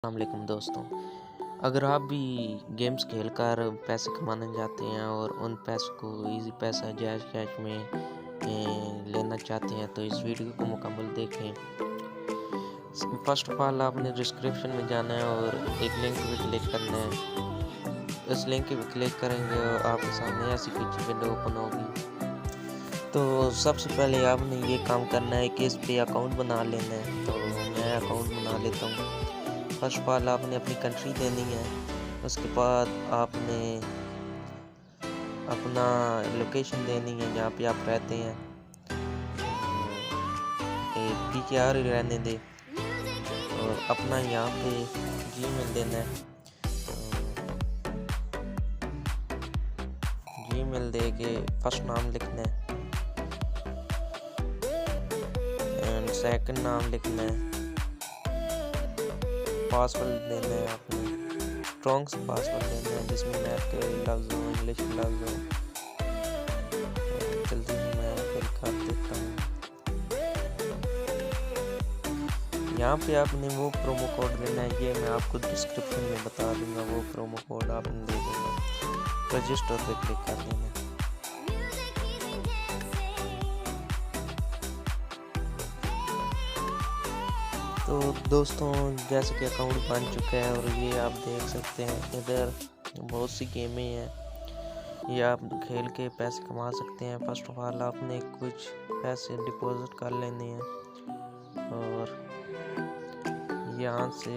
अस्सलाम वालेकुम दोस्तों। अगर आप भी गेम्स खेलकर पैसे कमाना चाहते हैं और उन पैसों को इजी पैसा जायज़ कैश में लेना चाहते हैं तो इस वीडियो को मुकम्मल देखें। फर्स्ट ऑफ ऑल आपने डिस्क्रिप्शन में जाना है और एक लिंक पे क्लिक करना है। उस लिंक पे क्लिक करेंगे और आपके सामने ऐसी कुछ विंडो ओपन होगी। तो सबसे पहले आपने ये काम करना है कि इस पे अकाउंट बना लेना है। तो मैं अकाउंट बना लेता हूँ। फर्स्ट ऑफ ऑल आपने अपनी कंट्री देनी है, उसके बाद आपने अपना लोकेशन देनी है जहाँ पे आप रहते हैं। PKR रहने दे और अपना यहाँ पे जीमेल देना है। जीमेल दे के फर्स्ट नाम लिखना है एंड सेकंड नाम लिखना है। पासवर्ड देना है, आपने स्ट्रॉन्ग से पासवर्ड देना है जिसमें मैथ के लफ्ज़ हो, इंग्लिश के लफ्ज़ हो। जल्दी मैं फिर कर देता हूँ। यहाँ पे आपने वो प्रोमो कोड देना है, ये मैं आपको डिस्क्रिप्शन में बता दूंगा। वो प्रोमो कोड आपने दे देना, रजिस्टर पे क्लिक कर देना। तो दोस्तों जैसे कि अकाउंट बन चुका है और ये आप देख सकते हैं इधर बहुत सी गेमें हैं, ये आप खेल के पैसे कमा सकते हैं। फर्स्ट ऑफ ऑल आपने कुछ पैसे डिपॉजिट कर लेने हैं और यहाँ से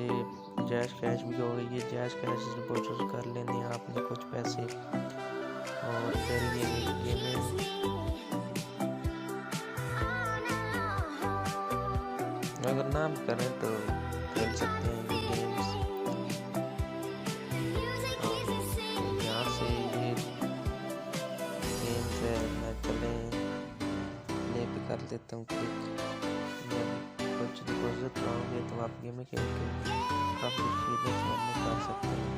जैश कैश भी हो गई है, जैश कैश डिपॉजिट कर लेने हैं आपने कुछ पैसे। और फिर ये गेमें अगर ना भी करें तो खेल सकते हैं ये गेम्स। यहाँ से ये गेम्स है, मैं चले प्ले पे कर लेता हूँ क्लिक। कुछ डिपॉजिट करोगे तो आप गेम खेल के काफ़ी चीज़ें कर सकते हैं।